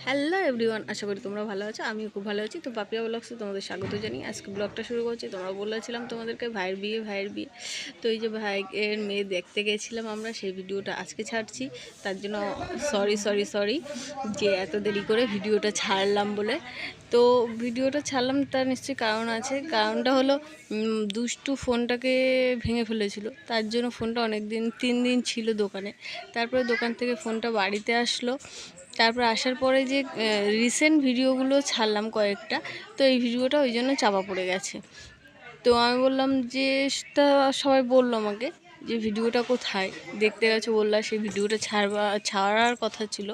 Hello everyone, আশা করি তোমরা ভালো আছো। আমিও খুব ভালো আছি। তো পাপিয়া ব্লগসে তোমাদের স্বাগত জানিয়ে আজকে ব্লগটা শুরু করছি। তোমরা বলেছিলাম তোমাদেরকে ভাইয়ের বিয়ে। তো এই যে ভাইয়ের মেয়ে দেখতে গেছিলাম আমরা, সেই ভিডিওটা আজকে ছাড়ছি। তার জন্য সরি যে এত দেরি করে ভিডিওটা ছাড়লাম বলে। তো ভিডিওটা ছাড়লাম তার নিশ্চয়ই কারণ আছে। কারণটা হলো দুষ্টু ফোনটাকে ভেঙে ফেলেছিল। তার জন্য ফোনটা 3 দিন ছিল দোকানে। তারপরে দোকান থেকে ফোনটা বাড়িতে আসলো। তারপর আসার পরে যে রিসেন্ট ভিডিওগুলো ছাড়লাম কয়েকটা, তো এই ভিডিওটা ওই জন্য চাপা পড়ে গেছে। তো আমি বললাম যে, তা সবাই বললো আমাকে যে ভিডিওটা কোথায় দেখতে গেছো, বললাম সেই ভিডিওটা ছাড়ার কথা ছিল।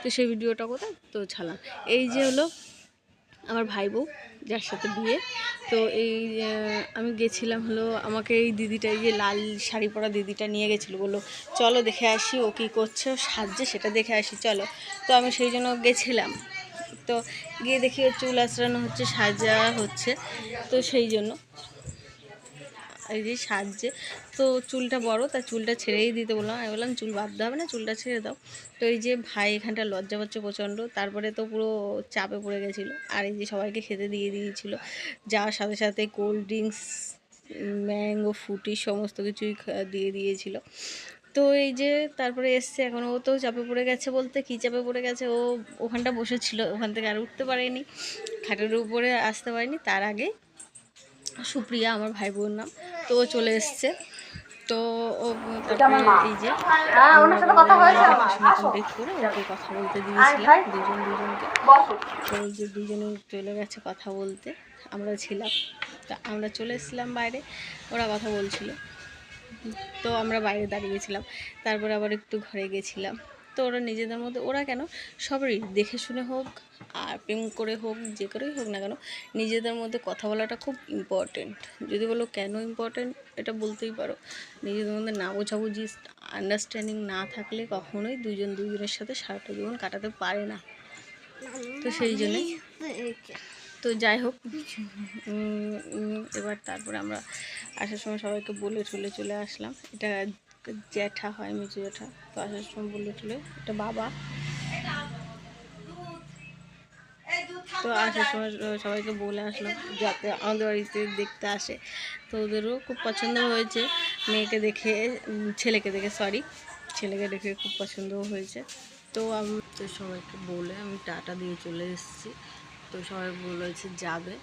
তো সেই ভিডিওটা কোথায়, তো ছাড়লাম। এই যে হলো আমার ভাই বউ, যার সাথে বিয়ে। তো এই আমি গেছিলাম হলো, আমাকে এই দিদিটা, এই যে লাল শাড়ি পরা দিদিটা নিয়ে গেছিলো, বললো চলো দেখে আসি ও কী করছে, ও সাজছে সেটা দেখে আসি চলো। তো আমি সেই জন্য গেছিলাম। তো গিয়ে দেখি চুল আঁচড়ানো হচ্ছে, সাজা হচ্ছে। তো সেই জন্য এই যে সাজছে, তো চুলটা বড়, তার চুলটা ছেড়েই দিতে বললাম। আমি বললাম চুল বাঁধতে হবে না, চুলটা ছেড়ে দাও। তো এই যে ভাই এখানটা লজ্জা পাচ্ছে প্রচণ্ড। তারপরে তো পুরো চাপে পড়ে গেছিলো। আর এই যে সবাইকে খেতে দিয়ে দিয়েছিলো। যাওয়ার সাথে সাথে কোল্ড ড্রিঙ্কস, ম্যাঙ্গো, ফ্রুটি সমস্ত কিছুই দিয়ে দিয়েছিল। তো এই যে তারপরে এসছে, এখন ও তো চাপে পড়ে গেছে, বলতে কী চাপে পড়ে গেছে, ও ওখানটা বসেছিল, ওখান থেকে আর উঠতে পারেনি, খাটের উপরে আসতে পারেনি। তার আগে সুপ্রিয়া, আমার ভাই বোন নাম, তো ও চলে এসছে। তো ও তারপরে এই যে কমপ্লিট করে ওকে কথা বলতে দিয়েছিলাম দুজনকে। তো এই যে দুজনে চলে গেছে কথা বলতে, আমরা ছিলাম। তা আমরা চলে এসেছিলাম বাইরে, ওরা কথা বলছিল। তো আমরা বাইরে দাঁড়িয়েছিলাম। তারপরে আবার একটু ঘরে গেছিলাম। তো ওরা নিজেদের মধ্যে, ওরা কেন, সবারই দেখে শুনে হোক আর প্রেম করে হোক, যে করেই হোক না কেন, নিজেদের মধ্যে কথা বলাটা খুব ইম্পর্টেন্ট। যদি বলো কেন ইম্পর্টেন্ট, এটা বলতেই পারো। নিজেদের মধ্যে না বোঝাবুঝি, আন্ডারস্ট্যান্ডিং না থাকলে কখনোই দুজনের সাথে সারাটা জীবন কাটাতে পারে না। তো সেই জন্যই, তো যাই হোক, এবার তারপরে আমরা আসার সময় সবাইকে বলে চলে আসলাম। এটা জ্যাঠা হয়, মেজো জ্যাঠা। তো আসার সময় বলে এটা বাবা। তো আসার সময় সবাইকে বলে আসলাম যাতে আমাদের বাড়িতে দেখতে আসে। তো ওদেরও খুব পছন্দ হয়েছে মেয়েকে দেখে, ছেলেকে দেখে খুব পছন্দ হয়েছে। তো আমি তো সবাইকে বলে আমি টাটা দিয়ে চলে এসেছি। তো সবাই বলেছে যাবে।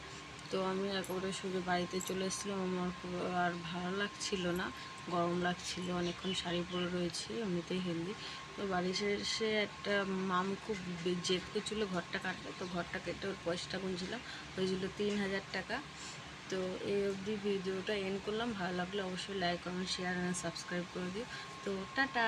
তো আমি একেবারে সোজা বাড়িতে চলে এসেছিলাম। আমার খুব আর ভালো লাগছিল না, গরম লাগছিল, অনেকক্ষণ শাড়ি পরে রয়েছি, এমনিতেই হেলদি। তো বাড়ি এসে একটা মামু খুব জেদ করছিলো ঘরটা কাটতে। তো ঘরটা কেটে ওর পয়সাটা গুনছিলাম, হয়েছিল 3000 টাকা। তো এই অবধি ভিডিওটা এন্ড করলাম। ভালো লাগলে অবশ্যই like, comment, share and subscribe করে দিও। তো টাটা।